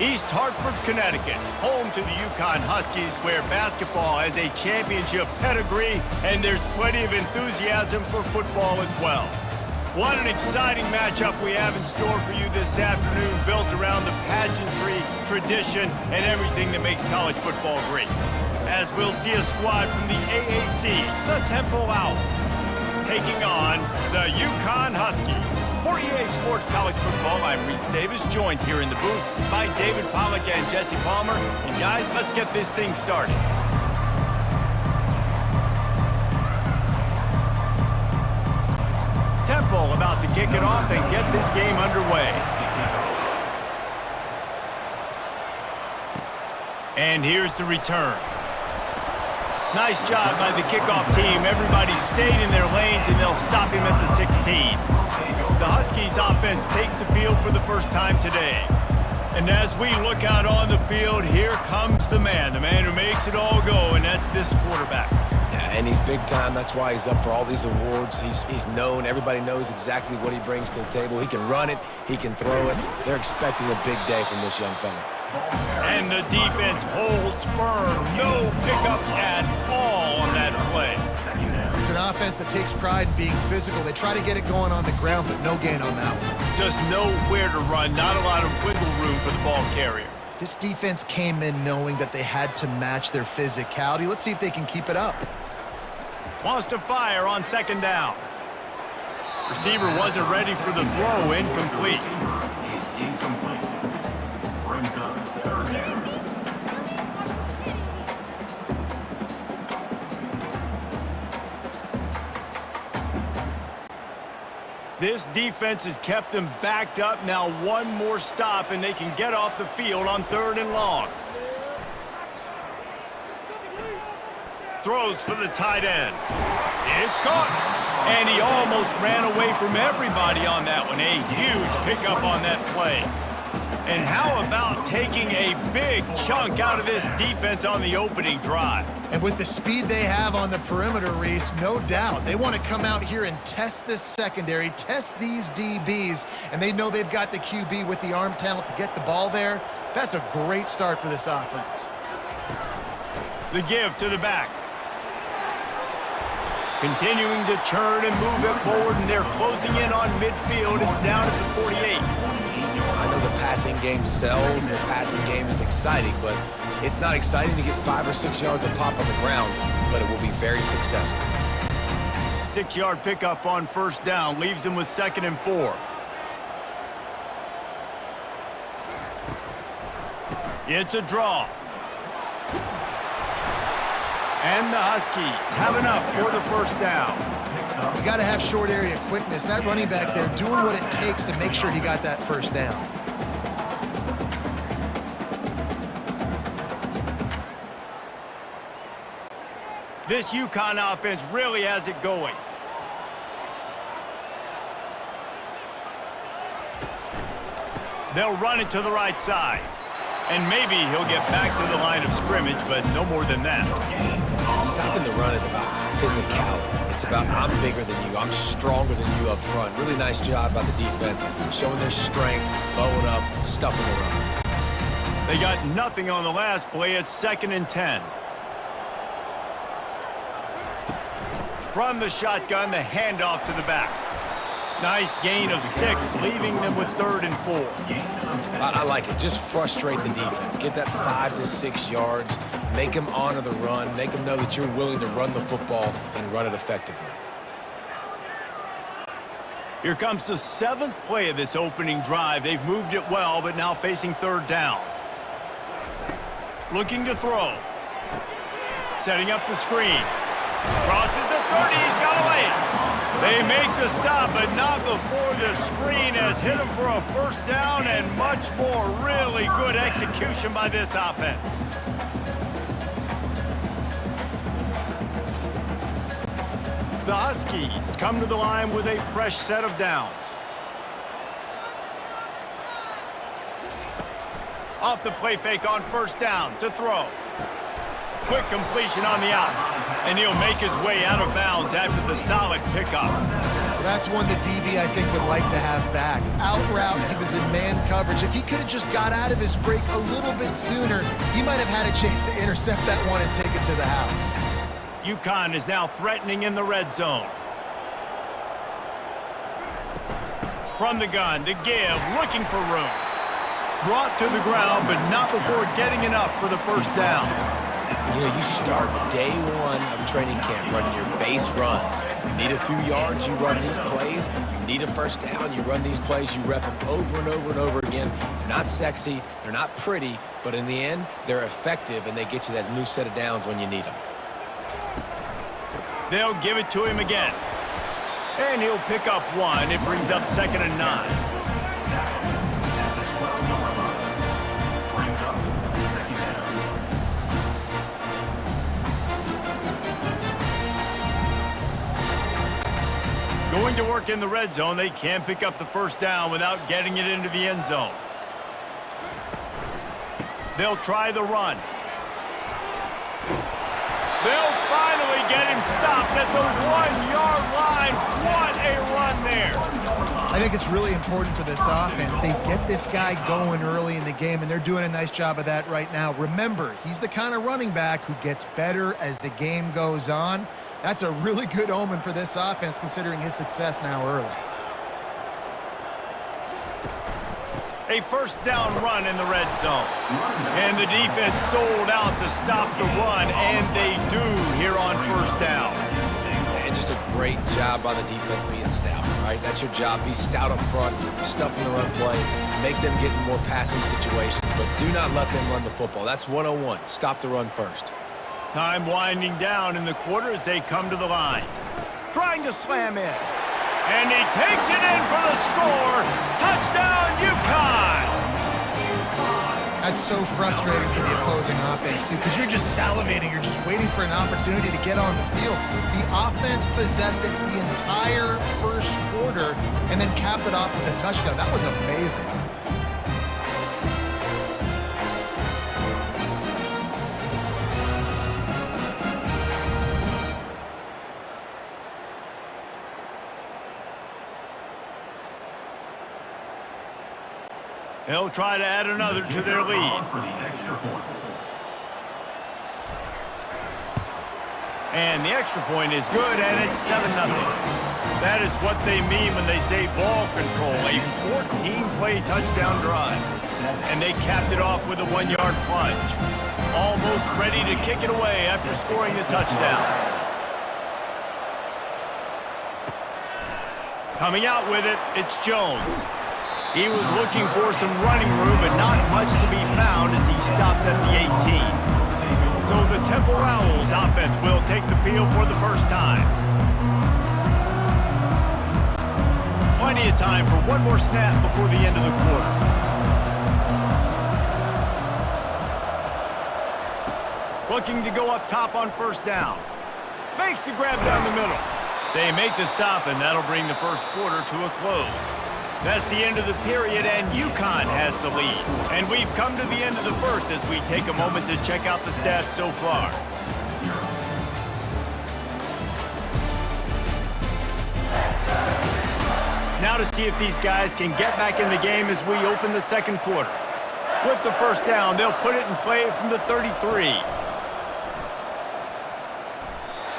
East Hartford, Connecticut, home to the UConn Huskies, where basketball has a championship pedigree and there's plenty of enthusiasm for football as well. What an exciting matchup we have in store for you this afternoon, built around the pageantry, tradition, and everything that makes college football great. As we'll see a squad from the AAC, the Temple Owls, taking on the UConn Huskies. For EA Sports College Football, I'm Reese Davis, joined here in the booth by David Pollack and Jesse Palmer. And guys, let's get this thing started. Temple about to kick it off and get this game underway. And here's the return. Nice job by the kickoff team. Everybody stayed in their lanes, and they'll stop him at the 16. The Huskies offense takes the field for the first time today. And as we look out on the field, here comes the man who makes it all go, and that's this quarterback. Yeah, and he's big time. That's why he's up for all these awards. He's known. Everybody knows exactly what he brings to the table. He can run it. He can throw it. They're expecting a big day from this young fella. And the defense holds firm. No pickup at all on that play. It's an offense that takes pride in being physical. They try to get it going on the ground, but no gain on that one. Just nowhere to run. Not a lot of wiggle room for the ball carrier. This defense came in knowing that they had to match their physicality. Let's see if they can keep it up. Wants to fire on second down. Receiver wasn't ready for the throw. Incomplete. This defense has kept them backed up. Now one more stop, and they can get off the field on 3rd and long. Throws for the tight end. It's caught. And he almost ran away from everybody on that one. A huge pickup on that play. And how about taking a big chunk out of this defense on the opening drive? And with the speed they have on the perimeter, Reese, no doubt, they want to come out here and test this secondary, test these DBs, and they know they've got the QB with the arm talent to get the ball there. That's a great start for this offense. The give to the back. Continuing to churn and move it forward, and they're closing in on midfield. It's down at the 48. I know the passing game sells, and the passing game is exciting, but it's not exciting to get 5 or 6 yards of pop on the ground, but it will be very successful. 6-yard pickup on first down leaves them with 2nd and 4. It's a draw. And the Huskies have enough for the first down. You got to have short area quickness. That running back there doing what it takes to make sure he got that first down. This UConn offense really has it going. They'll run it to the right side. And maybe he'll get back to the line of scrimmage, but no more than that. Stopping the run is about physicality. It's about I'm bigger than you, I'm stronger than you up front. Really nice job by the defense, showing their strength, bowing up, stuffing the run. They got nothing on the last play. It's 2nd and 10. From the shotgun, the handoff to the back. Nice gain of 6, leaving them with 3rd and 4. I like it. Just frustrate the defense. Get that 5 to 6 yards. Make them honor the run. Make them know that you're willing to run the football and run it effectively. Here comes the 7th play of this opening drive. They've moved it well, but now facing 3rd down. Looking to throw. Setting up the screen. Crosses the 30. He's got away. They make the stop, but not before the screen has hit him for a first down, and much more. Really good execution by this offense. The Huskies come to the line with a fresh set of downs. Off the play fake on first down to throw. Quick completion on the out. And he'll make his way out of bounds after the solid pickup. That's one the DB, I think, would like to have back. Out route, he was in man coverage. If he could have just got out of his break a little bit sooner, he might have had a chance to intercept that one and take it to the house. UConn is now threatening in the red zone. From the gun, the give, looking for room. Brought to the ground, but not before getting enough for the first down. You know, you start day one of training camp running your base runs. You need a few yards, you run these plays. You need a first down, you run these plays. You rep them over and over and over again. They're not sexy, they're not pretty, but in the end, they're effective, and they get you that new set of downs when you need them. They'll give it to him again. And he'll pick up one. It brings up 2nd and 9. Going to work in the red zone, they can't pick up the first down without getting it into the end zone. They'll try the run. They'll finally get him stopped at the 1-yard line. What a run there. I think it's really important for this offense. They get this guy going early in the game, and they're doing a nice job of that right now. Remember, he's the kind of running back who gets better as the game goes on. That's a really good omen for this offense, considering his success now early. A first down run in the red zone. And the defense sold out to stop the run, and they do here on first down. And just a great job by the defense being stout, right? That's your job. Be stout up front, stuff in the run play, make them get in more passing situations, but do not let them run the football. That's 101. Stop the run first. Time winding down in the quarter as they come to the line. Trying to slam in. And he takes it in for the score. Touchdown, UConn! That's so frustrating for the opposing offense, too, because you're just salivating. You're just waiting for an opportunity to get on the field. The offense possessed it the entire first quarter and then capped it off with a touchdown. That was amazing. They'll try to add another to their lead. And the extra point is good, and it's 7-0. That is what they mean when they say ball control, a 14-play touchdown drive. And they capped it off with a 1-yard plunge. Almost ready to kick it away after scoring the touchdown. Coming out with it, it's Jones. He was looking for some running room, but not much to be found as he stopped at the 18. So the Temple Owls offense will take the field for the first time. Plenty of time for one more snap before the end of the quarter. Looking to go up top on first down. Makes the grab down the middle. They make the stop, and that'll bring the first quarter to a close. That's the end of the period, and UConn has the lead. And we've come to the end of the first as we take a moment to check out the stats so far. Now to see if these guys can get back in the game as we open the second quarter. With the first down, they'll put it in play from the 33.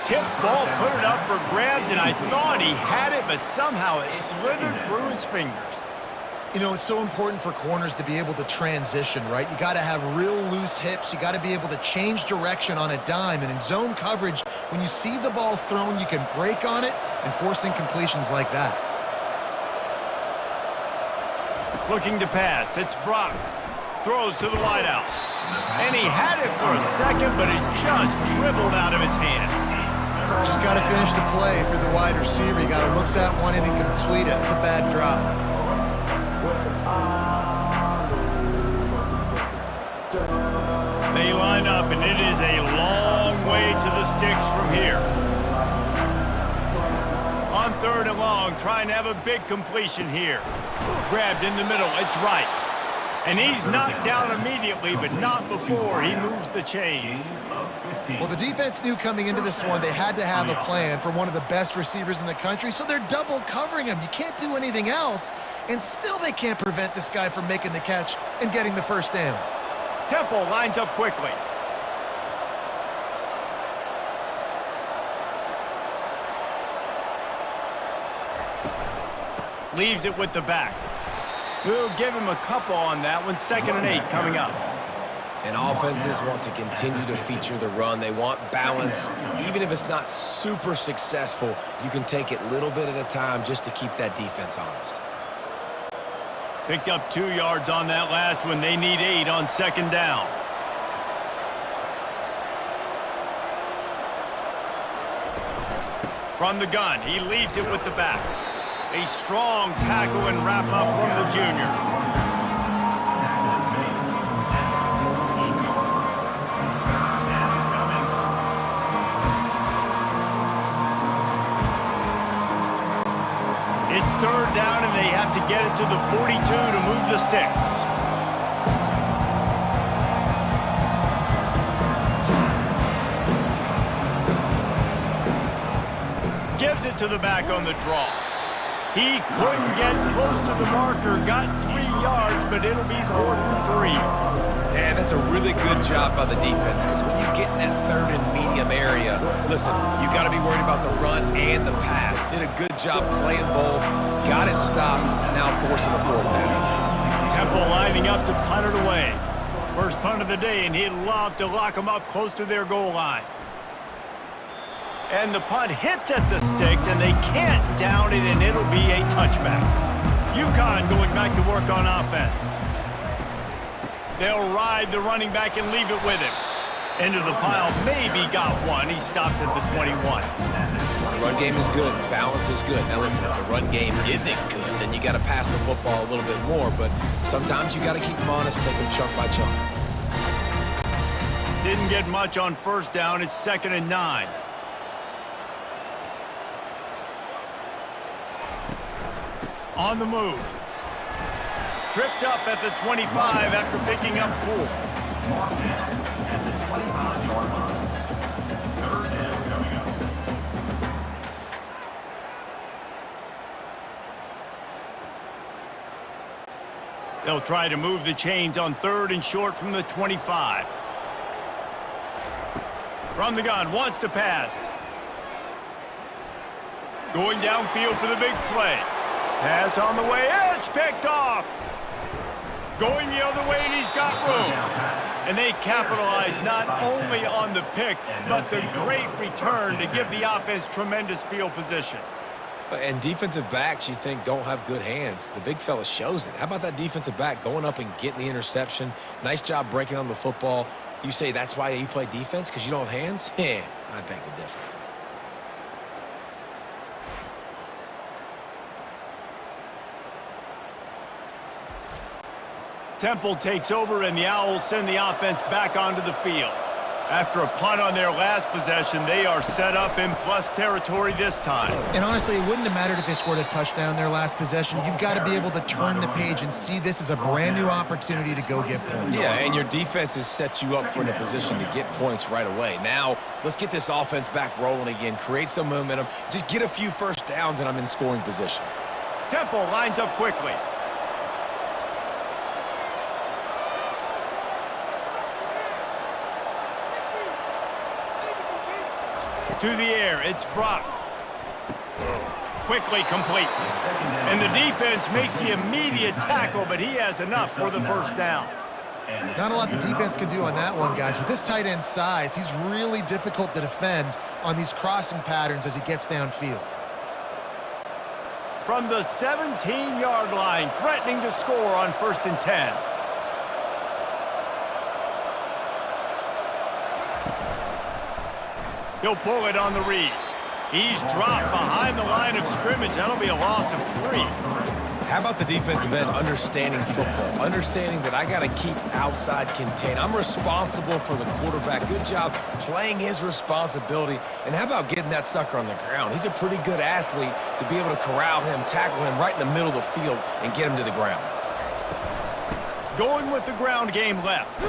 Tip ball, put it up for grabs, and I thought he had it, but somehow it slithered through his fingers. You know, it's so important for corners to be able to transition, right? You got to have real loose hips. You got to be able to change direction on a dime. And in zone coverage, when you see the ball thrown, you can break on it and force incompletions like that. Looking to pass, it's Brock. Throws to the wideout. And he had it for a second, but it just dribbled out of his hands. Just got to finish the play for the wide receiver. You got to look that one in and complete it. It's a bad drop. They line up, and it is a long way to the sticks from here. On third and long, trying to have a big completion here. Grabbed in the middle. It's right. And he's knocked down immediately, but not before he moves the chains. Well, the defense knew coming into this one they had to have a plan for one of the best receivers in the country, so they're double covering him. You can't do anything else, and still they can't prevent this guy from making the catch and getting the first down. Temple lines up quickly. Leaves it with the back. We'll give him a couple on that one. 2nd and 8 coming up. And offenses want to continue to feature the run. They want balance. Even if it's not super successful, you can take it little bit at a time just to keep that defense honest. Picked up 2 yards on that last one. They need 8 on 2nd down. From the gun, he leaves it with the back. A strong tackle and wrap up from the junior. It's 3rd down and they have to get it to the 42 to move the sticks. Gives it to the back on the draw. He couldn't get close to the marker, got 3 yards, but it'll be 4th and 3. Man, that's a really good job by the defense, because when you get in that 3rd and medium area, listen, you got to be worried about the run and the pass. Did a good job playing both, got it stopped, now forcing a 4th down. Temple lining up to punt it away. First punt of the day, and he'd love to lock them up close to their goal line. And the punt hits at the 6, and they can't down it, and it'll be a touchback. UConn going back to work on offense. They'll ride the running back and leave it with him. Into the pile, maybe got one. He stopped at the 21. The run game is good. Balance is good. Now listen, if the run game isn't good, then you got to pass the football a little bit more. But sometimes you got to keep them honest, take them chunk by chunk. Didn't get much on 1st down. It's 2nd and 9. On the move. Tripped up at the 25 after picking up 4. At the 25-yard line. 3rd down coming up. They'll try to move the chains on 3rd and short from the 25. From the gun, wants to pass. Going downfield for the big play. Pass on the way, it's picked off. Going the other way, and he's got room. And they capitalize not only on the pick, but the great return to give the offense tremendous field position. And defensive backs, you think, don't have good hands. The big fella shows it. How about that defensive back going up and getting the interception? Nice job breaking on the football. You say that's why you play defense, because you don't have hands? Yeah, I beg to differ. Temple takes over, and the Owls send the offense back onto the field. After a punt on their last possession, they are set up in plus territory this time. And honestly, it wouldn't have mattered if they scored a touchdown their last possession. You've got to be able to turn the page and see this as a brand new opportunity to go get points. Yeah, and your defense has set you up for a position to get points right away. Now, let's get this offense back rolling again, create some momentum, just get a few first downs, and I'm in scoring position. Temple lines up quickly. To the air, it's Brock. Quickly complete. And the defense makes the immediate tackle, but he has enough for the first down. Not a lot the defense can do on that one, guys. With this tight end size, he's really difficult to defend on these crossing patterns as he gets downfield. From the 17-yard line, threatening to score on 1st and 10. He'll pull it on the read. He's dropped behind the line of scrimmage. That'll be a loss of 3. How about the defensive end understanding football, understanding that I got to keep outside contain. I'm responsible for the quarterback. Good job playing his responsibility. And how about getting that sucker on the ground? He's a pretty good athlete to be able to corral him, tackle him right in the middle of the field, and get him to the ground. going with the ground game left.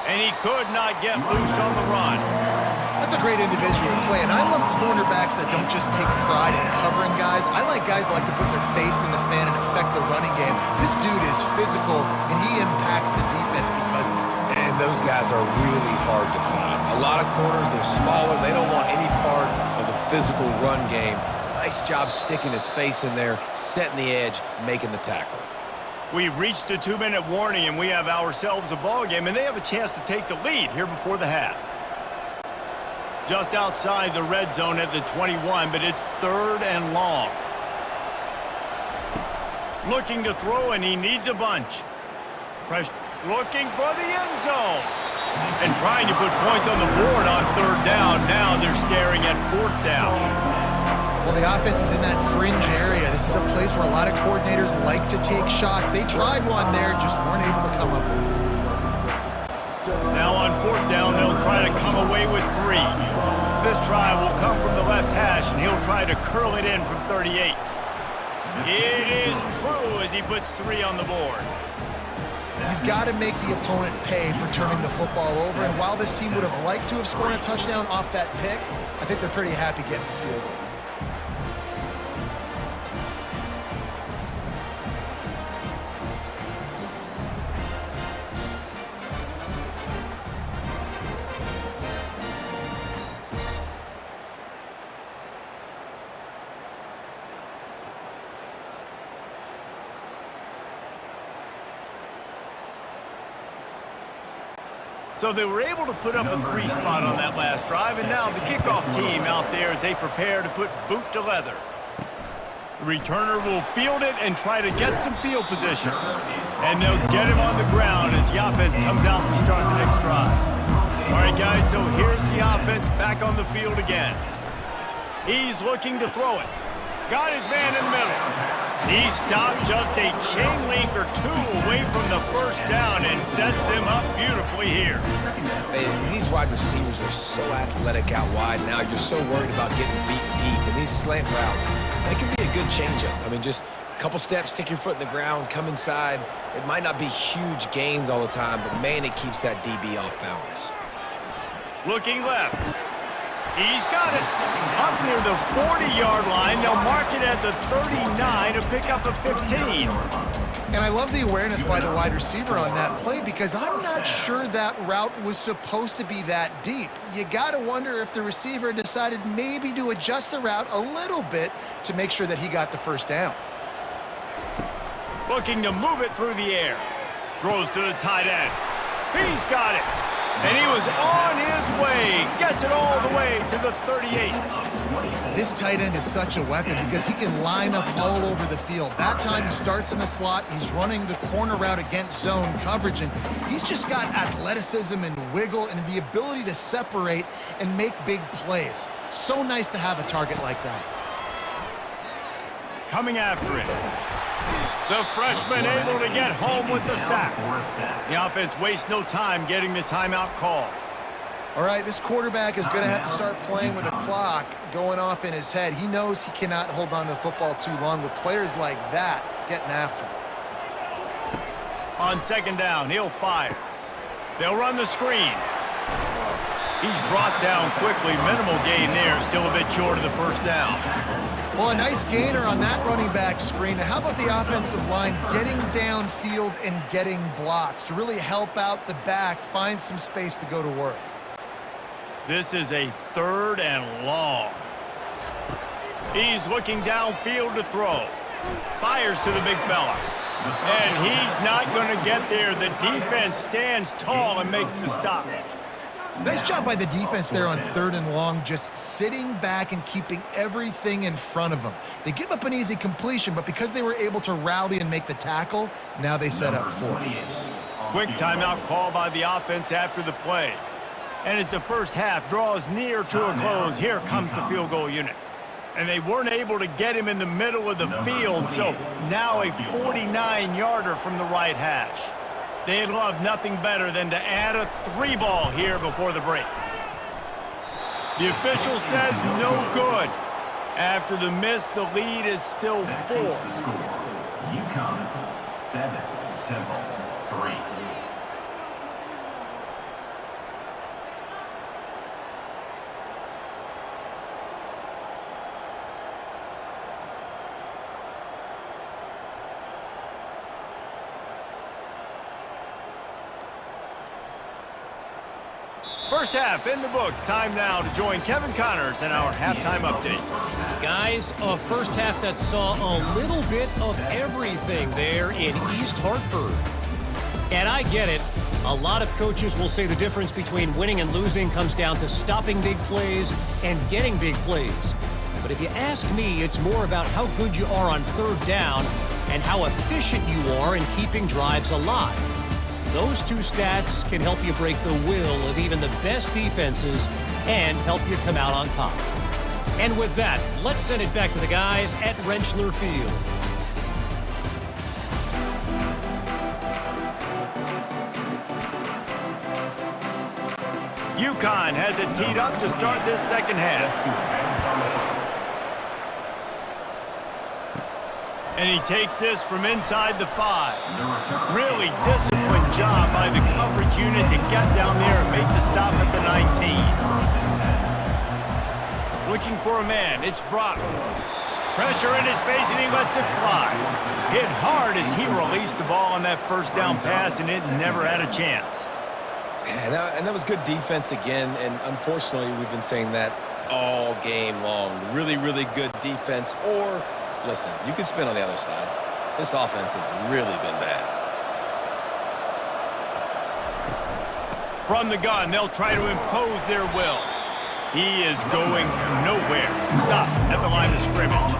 And he could not get loose on the run. That's a great individual play, and I love cornerbacks that don't just take pride in covering guys. I like guys that like to put their face in the fan and affect the running game. This dude is physical, and he impacts the defense because of it. And those guys are really hard to find. A lot of corners, they're smaller. They don't want any part of the physical run game. Nice job sticking his face in there, setting the edge, making the tackle. We've reached the 2-minute warning, and we have ourselves a ball game, and they have a chance to take the lead here before the half. Just outside the red zone at the 21, but it's 3rd and long. Looking to throw, and he needs a bunch. Pressure. Looking for the end zone. And trying to put points on the board on 3rd down. Now they're staring at 4th down. Well, the offense is in that fringe area. This is a place where a lot of coordinators like to take shots. They tried one there, just weren't able to come up with it. Now on 4th down, they'll try to come away with 3. This try will come from the left hash, and he'll try to curl it in from 38. It is true as he puts 3 on the board. You've got to make the opponent pay for turning the football over, and while this team would have liked to have scored a touchdown off that pick, I think they're pretty happy getting the field goal. So they were able to put up a 3 spot on that last drive, and now the kickoff team out there as they prepare to put boot to leather. The returner will field it and try to get some field position. And they'll get him on the ground as the offense comes out to start the next drive. All right, guys, so here's the offense back on the field again. He's looking to throw it. Got his man in the middle. He stopped just a chain link or 2 away from the 1st down and sets them up beautifully here. Man, these wide receivers are so athletic out wide now. You're so worried about getting beat deep. And these slant routes, they can be a good changeup. I mean, just a couple steps, stick your foot in the ground, come inside. It might not be huge gains all the time, but, man, it keeps that DB off balance. Looking left. He's got it. Up near the 40-yard line. They'll mark it at the 39 to pick up a 15. And I love the awareness by the wide receiver on that play because I'm not sure that route was supposed to be that deep. You got to wonder if the receiver decided maybe to adjust the route a little bit to make sure that he got the 1st down. Looking to move it through the air. Throws to the tight end. He's got it. And he was on his way. Gets it all the way to the 38. This tight end is such a weapon because he can line up all over the field. That time he starts in the slot. He's running the corner route against zone coverage, and he's just got athleticism and wiggle and the ability to separate and make big plays. It's so nice to have a target like that. Coming after it. The freshman able to get home with the sack. The offense wastes no time getting the timeout call. All right, this quarterback is going to have to start playing with a clock going off in his head. He knows he cannot hold on to the football too long with players like that getting after him. On 2nd down, he'll fire. They'll run the screen. He's brought down quickly. Minimal gain there, still a bit short of the 1st down. Well, a nice gainer on that running back screen. Now, how about the offensive line getting downfield and getting blocks to really help out the back, find some space to go to work? This is a 3rd and long. He's looking downfield to throw. Fires to the big fella. And he's not going to get there. The defense stands tall and makes the stop. Nice job by the defense there on 3rd and long, just sitting back and keeping everything in front of them. They give up an easy completion, but because they were able to rally and make the tackle, now they set up 4th. Quick timeout call by the offense after the play. And as the 1st half draws near to a close, here comes the field goal unit. And they weren't able to get him in the middle of the field, so now a 49-yarder from the right hash. They'd love nothing better than to add a 3-ball here before the break. The official says no good. After the miss, the lead is still 4. UConn 7, simple. 3. First half in the books. Time now to join Kevin Connors in our halftime update. Guys, a first half that saw a little bit of everything there in East Hartford. And I get it. A lot of coaches will say the difference between winning and losing comes down to stopping big plays and getting big plays. But if you ask me, it's more about how good you are on third down and how efficient you are in keeping drives alive. Those two stats can help you break the will of even the best defenses and help you come out on top. And with that, let's send it back to the guys at Rentschler Field. UConn has it teed up to start this second half. And he takes this from inside the 5. Really disciplined job by the coverage unit to get down there and make the stop at the 19. Looking for a man, it's Brock. Pressure in his face and he lets it fly. Hit hard as he released the ball on that first down pass and it never had a chance. Yeah, and that was good defense again, and unfortunately we've been saying that all game long. Really, really good defense, or listen, you can spin on the other side. This offense has really been bad. From the gun, they'll try to impose their will. He is going nowhere. Stop at the line of scrimmage.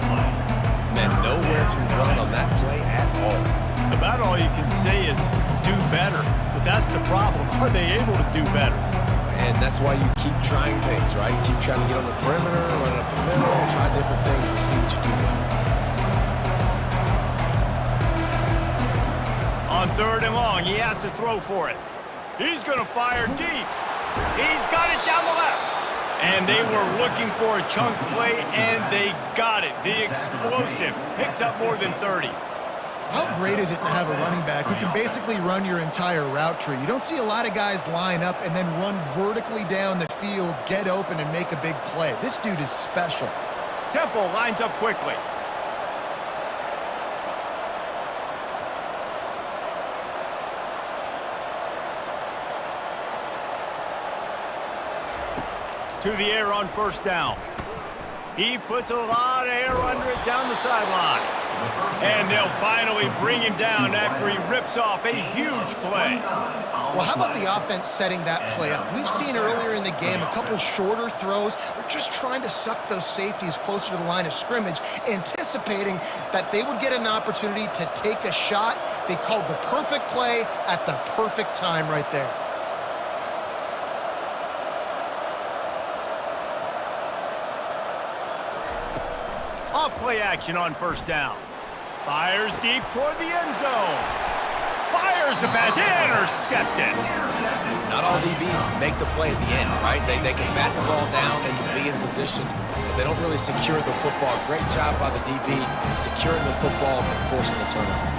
And nowhere to run on that play at all. About all you can say is do better. But that's the problem. Are they able to do better? And that's why you keep trying things, right? Keep trying to get on the perimeter, run up the middle, try different things to see what you do well. On third and long, he has to throw for it. He's going to fire deep. He's got it down the left. And they were looking for a chunk play, and they got it. The explosive picks up more than 30. How great is it to have a running back who can basically run your entire route tree? You don't see a lot of guys line up and then run vertically down the field, get open, and make a big play. This dude is special. Temple lines up quickly. To the air on first down. He puts a lot of air under it down the sideline. And they'll finally bring him down after he rips off a huge play. Well, how about the offense setting that play up? We've seen earlier in the game a couple shorter throws. They're just trying to suck those safeties closer to the line of scrimmage, anticipating that they would get an opportunity to take a shot. They called the perfect play at the perfect time right there. Off-play action on first down. Fires deep toward the end zone. Fires the pass, intercepted. Not all DBs make the play at the end, right? They can bat the ball down and be in position, but they don't really secure the football. Great job by the DB securing the football and forcing the turnover.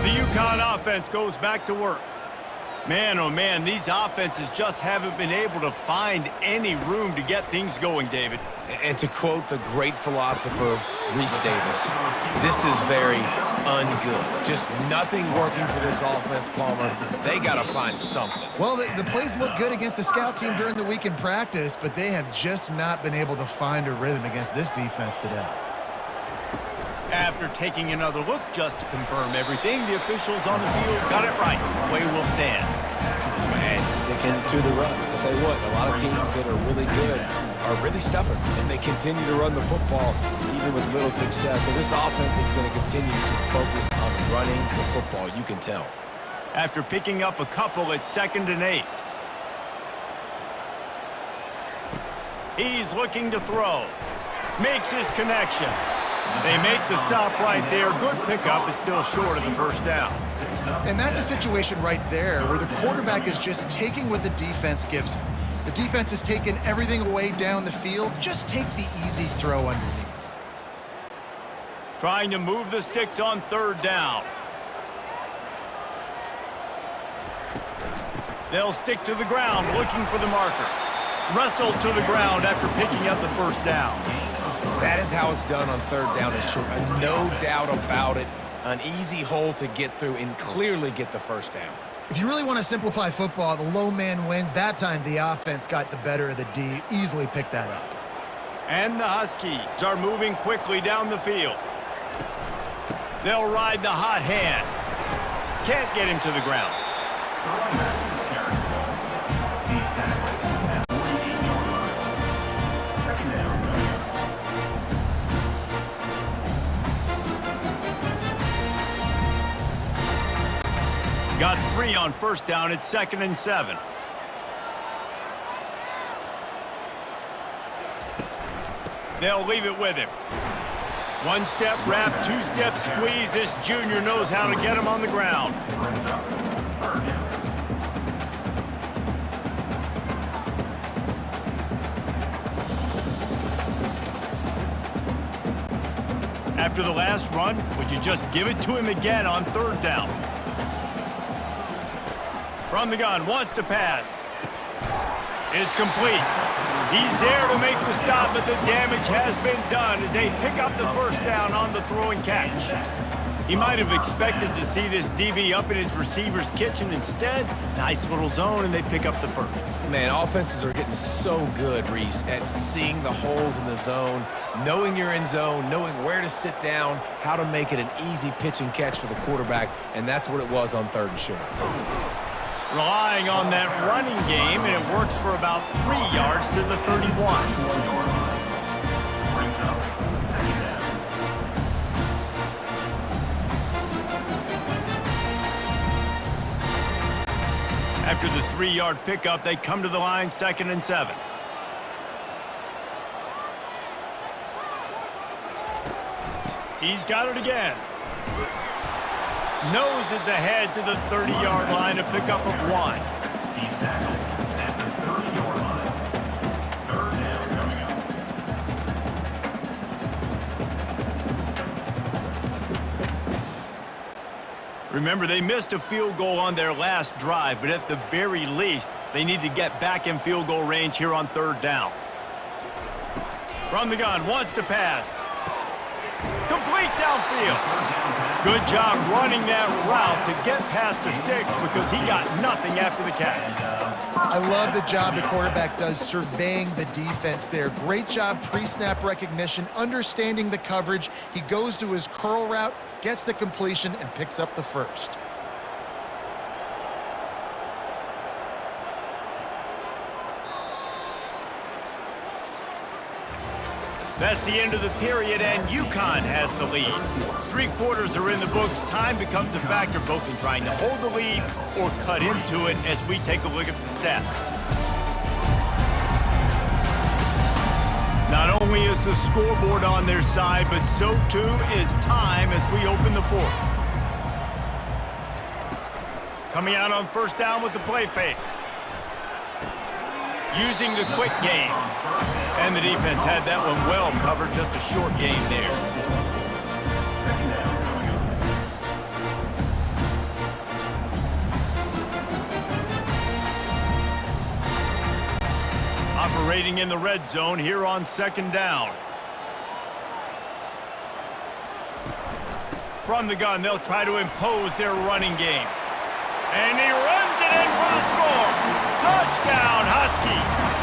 The UConn offense goes back to work. Man, oh man, these offenses just haven't been able to find any room to get things going, David. And to quote the great philosopher, Reese Davis, this is very ungood. Just nothing working for this offense, Palmer. They got to find something. Well, the plays look good against the scout team during the week in practice, but they have just not been able to find a rhythm against this defense today. After taking another look just to confirm everything, the officials on the field got it right. Play will stand. And sticking to the run. I'll tell you what, a lot of teams that are really good are really stubborn, and they continue to run the football even with little success. So this offense is going to continue to focus on running the football, you can tell. After picking up a couple at 2nd and 8. He's looking to throw. Makes his connection. They make the stop right there. Good pickup. It's still short of the first down. And that's a situation right there where the quarterback is just taking what the defense gives him. The defense has taken everything away down the field. Just take the easy throw underneath. Trying to move the sticks on third down. They'll stick to the ground looking for the marker. Wrestled to the ground after picking up the first down. That is how it's done on third down and short. No doubt about it. An easy hole to get through and clearly get the first down. If you really want to simplify football, the low man wins. That time the offense got the better of the D. Easily picked that up. And the Huskies are moving quickly down the field. They'll ride the hot hand. Can't get him to the ground. Got 3 on first down at 2nd and 7. They'll leave it with him. One-step wrap, two-step squeeze. This junior knows how to get him on the ground. After the last run, would you just give it to him again on third down? From the gun, wants to pass. It's complete. He's there to make the stop, but the damage has been done as they pick up the first down on the throw and catch. He might have expected to see this DB up in his receiver's kitchen. Instead, nice little zone, and they pick up the first. Man, offenses are getting so good, Reese, at seeing the holes in the zone, knowing you're in zone, knowing where to sit down, how to make it an easy pitch and catch for the quarterback, and that's what it was on third and short. Relying on that running game, and it works for about 3 yards to the 31. After the 3-yard pickup, they come to the line, 2nd and 7. He's got it again. Noses ahead to the 30-yard line, a pickup of 1. He's tackled at the 30-yard line. Third down coming up. Remember, they missed a field goal on their last drive, but at the very least, they need to get back in field goal range here on third down. From the gun, wants to pass. Complete downfield. Good job running that route to get past the sticks because he got nothing after the catch. I love the job the quarterback does surveying the defense there. Great job pre-snap recognition, understanding the coverage. He goes to his curl route, gets the completion, and picks up the first. That's the end of the period, and UConn has the lead. 3 quarters are in the books. Time becomes a factor both in trying to hold the lead or cut into it as we take a look at the stats. Not only is the scoreboard on their side, but so too is time as we open the 4th. Coming out on first down with the play fake. Using the quick game. And the defense had that one well covered, just a short game there. Operating in the red zone here on 2nd down. From the gun, they'll try to impose their running game. And he runs it in for the score. Touchdown, Huskies.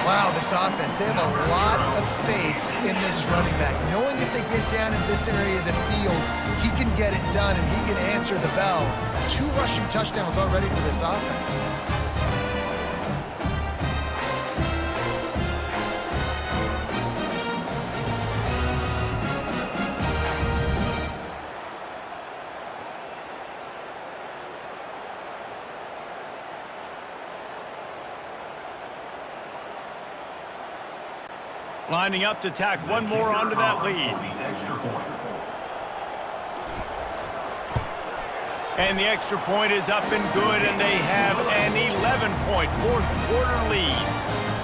Wow, this offense, they have a lot of faith in this running back. Knowing if they get down in this area of the field, he can get it done and he can answer the bell. 2 rushing touchdowns already for this offense. Lining up to tack one more onto that lead. And the extra point is up and good, and they have an 11-point fourth-quarter lead.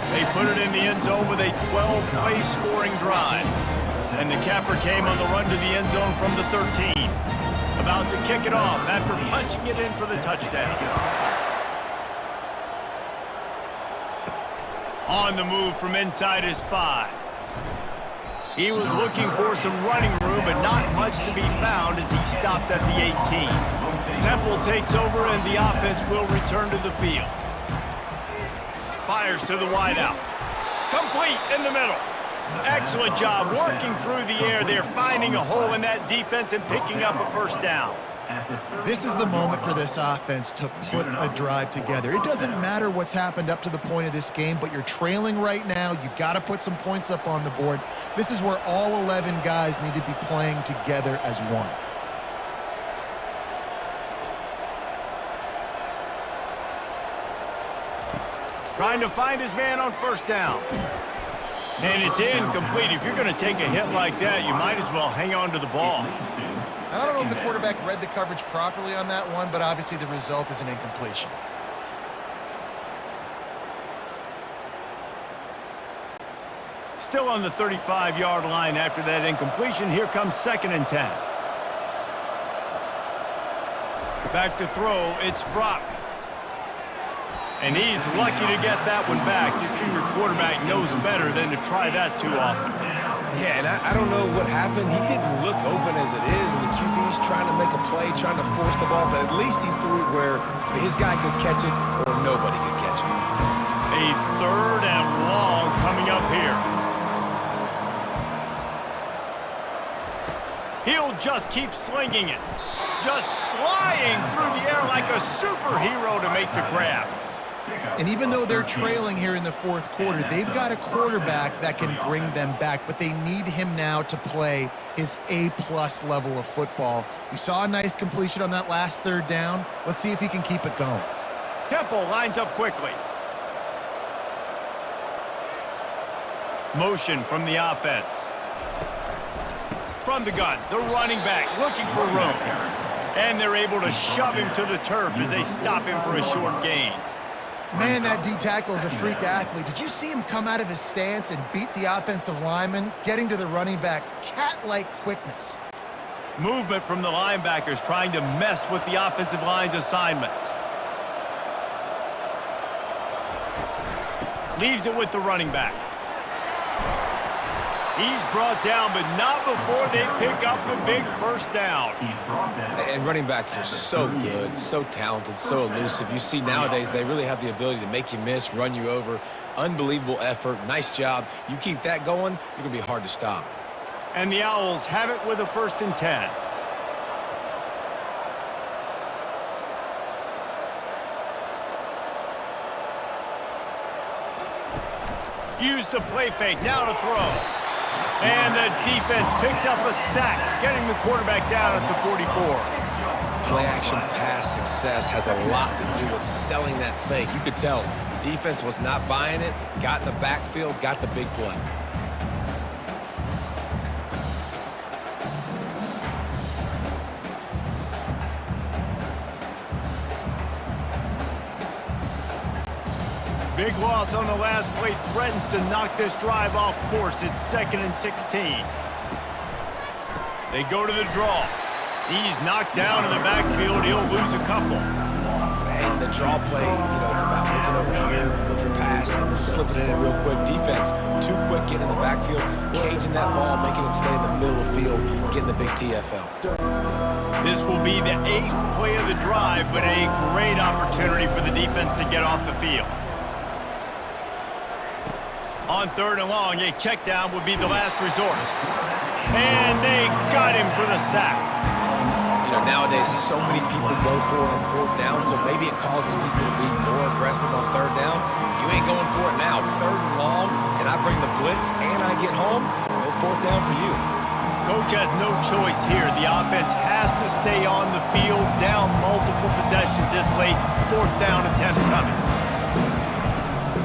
They put it in the end zone with a 12-play scoring drive. And the capper came on the run to the end zone from the 13. About to kick it off after punching it in for the touchdown. On the move from inside his 5. He was looking for some running room, but not much to be found as he stopped at the 18. Temple takes over, and the offense will return to the field. Fires to the wideout. Complete in the middle. Excellent job working through the air. They're finding a hole in that defense and picking up a first down. This is the moment for this offense to put a drive together. It doesn't matter what's happened up to the point of this game, but you're trailing right now. You got to put some points up on the board. This is where all 11 guys need to be playing together as one. Trying to find his man on first down. And it's incomplete. If you're going to take a hit like that, you might as well hang on to the ball. I don't know if the quarterback read the coverage properly on that one, but obviously the result is an incompletion. Still on the 35-yard line after that incompletion. Here comes 2nd and 10. Back to throw. It's Brock. And he's lucky to get that one back. This junior quarterback knows better than to try that too often. Yeah, and I don't know what happened. He didn't look open as it is, and the QB's trying to make a play, trying to force the ball, but at least he threw it where his guy could catch it or nobody could catch it. A 3rd and long coming up here. He'll just keep slinging it. Just flying through the air like a superhero to make the grab. And even though they're trailing here in the fourth quarter, they've got a quarterback that can bring them back, but they need him now to play his A-plus level of football. We saw a nice completion on that last 3rd down. Let's see if he can keep it going. Temple lines up quickly. Motion from the offense. From the gun, the running back looking for room. And they're able to shove him to the turf as they stop him for a short gain. Man, that D-tackle is a freak athlete. Did you see him come out of his stance and beat the offensive lineman, getting to the running back? Cat-like quickness. Movement from the linebackers trying to mess with the offensive line's assignments. Leaves it with the running back. He's brought down, but not before they pick up the big first down. And running backs are so good, so talented, so elusive. You see nowadays they really have the ability to make you miss, run you over. Unbelievable effort. Nice job. You keep that going, you're going to be hard to stop. And the Owls have it with a 1st and 10. Use the play fake. Now to throw. And the defense picks up a sack, getting the quarterback down at the 44. Play-action pass success has a lot to do with selling that fake. You could tell defense was not buying it, got in the backfield, got the big play. Big loss on the last play threatens to knock this drive off course. It's 2nd and 16. They go to the draw. He's knocked down in the backfield. He'll lose a couple. And the draw play, it's about looking over here, look for pass, and then slipping it in real quick. Defense, too quick getting in the backfield, caging that ball, making it stay in the middle of the field, getting the big TFL. This will be the 8th play of the drive, but a great opportunity for the defense to get off the field. On 3rd and long, a check down would be the last resort. And they got him for the sack. Nowadays, so many people go for it on 4th down, so maybe it causes people to be more aggressive on 3rd down. You ain't going for it now. 3rd and long, and I bring the blitz, and I get home. No 4th down for you. Coach has no choice here. The offense has to stay on the field, down multiple possessions this late. 4th down attempt coming.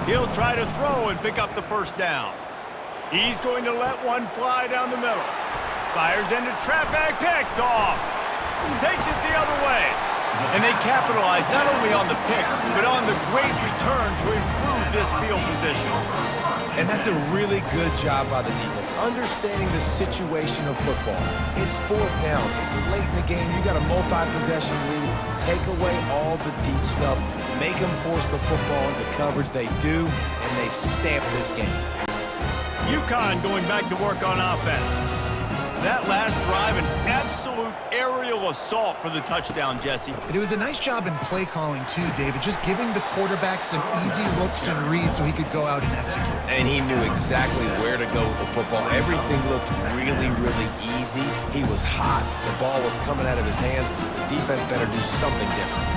He'll try to throw and pick up the first down. He's going to let one fly down the middle. Fires into traffic, picked off. Takes it the other way. And they capitalized not only on the pick, but on the great return to improve this field position. And that's a really good job by the defense, understanding the situation of football. It's fourth down. It's late in the game. You got a multi-possession lead. Take away all the deep stuff. Make them force the football into coverage. They do, and they stamp this game. UConn going back to work on offense. That last drive, an absolute aerial assault for the touchdown, Jesse. But it was a nice job in play calling too, David, just giving the quarterback some easy looks and reads so he could go out and execute. And he knew exactly where to go with the football. Everything looked really, really easy. He was hot. The ball was coming out of his hands. The defense better do something different.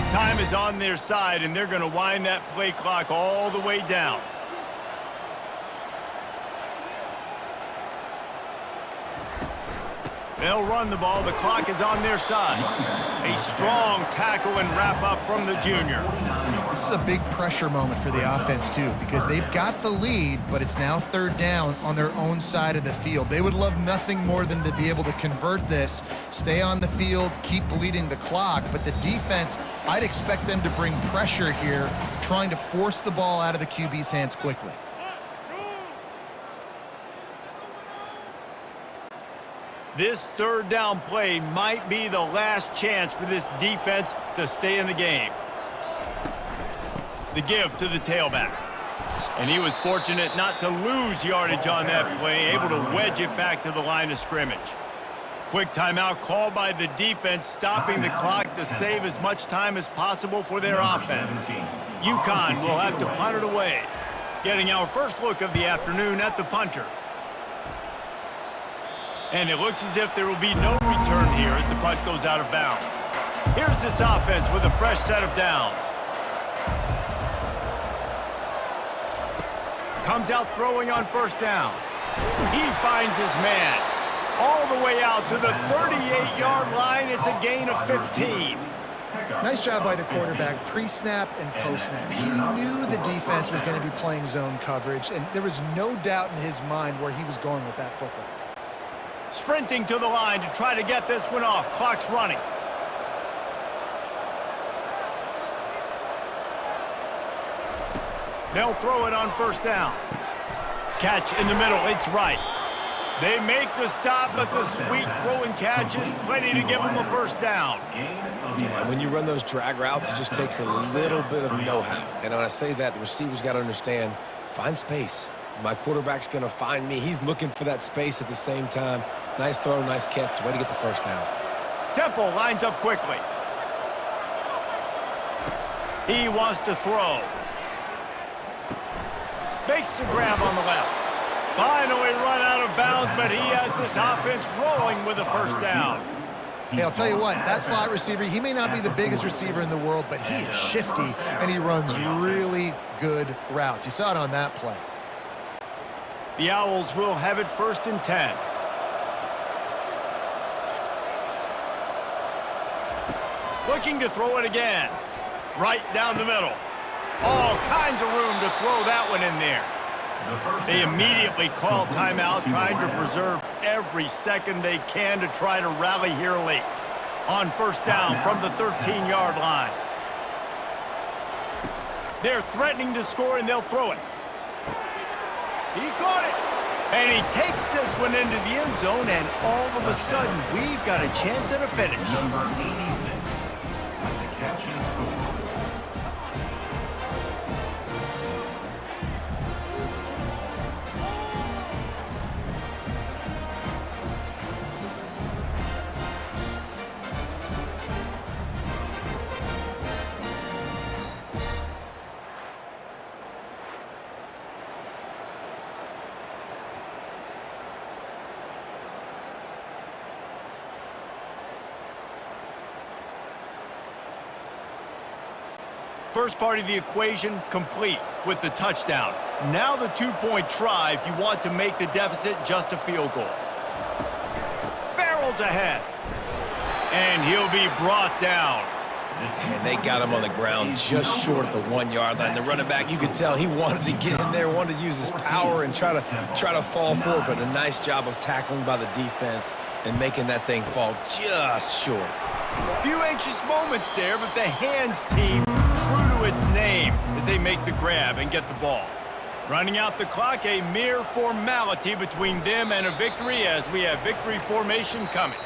Time is on their side, and they're going to wind that play clock all the way down. They'll run the ball. The clock is on their side. A strong tackle and wrap up from the junior. This is a big pressure moment for the offense, too, because they've got the lead, but it's now third down on their own side of the field. They would love nothing more than to be able to convert this, stay on the field, keep bleeding the clock. But the defense, I'd expect them to bring pressure here, trying to force the ball out of the QB's hands quickly. This third down play might be the last chance for this defense to stay in the game. The give to the tailback. And he was fortunate not to lose yardage on that play, able to wedge it back to the line of scrimmage. Quick timeout called by the defense, stopping the clock to save as much time as possible for their offense. UConn will have to punt it away. Getting our first look of the afternoon at the punter. And it looks as if there will be no return here as the punt goes out of bounds. Here's this offense with a fresh set of downs. Comes out throwing on first down. He finds his man. All the way out to the 38-yard line. It's a gain of 15. Nice job by the quarterback, pre-snap and post-snap. He knew the defense was going to be playing zone coverage, and there was no doubt in his mind where he was going with that football. Sprinting to the line to try to get this one off. Clock's running. They'll throw it on first down. Catch in the middle. It's right. They make the stop, but the sweet throwing catch is plenty to give them a first down. Yeah, when you run those drag routes, it just takes a little bit of know-how. And when I say that, the receivers got to understand, find space. My quarterback's going to find me. He's looking for that space at the same time. Nice throw, nice catch. Way to get the first down. Temple lines up quickly. He wants to throw. Makes the grab on the left. Finally run out of bounds, but he has this offense rolling with a first down. Hey, I'll tell you what, that slot receiver, he may not be the biggest receiver in the world, but he is shifty, and he runs really good routes. You saw it on that play. The Owls will have it first and 10. Looking to throw it again. Right down the middle. All kinds of room to throw that one in there. They immediately call timeout, trying to preserve every second they can to try to rally here late. On first down from the 13-yard line. They're threatening to score, and they'll throw it. He caught it. And he takes this one into the end zone, and all of a sudden, we've got a chance at a finish. Number 86 with the catch and score. First part of the equation complete with the touchdown. Now the two-point try if you want to make the deficit just a field goal. Barrels ahead. And he'll be brought down. And they got him on the ground just short of the 1-yard line. The running back, you could tell he wanted to get in there, wanted to use his power and try to fall forward, but a nice job of tackling by the defense and making that thing fall just short. Few anxious moments there, but the hands team true to its name as they make the grab and get the ball. Running out the clock, a mere formality between them and a victory as we have victory formation coming.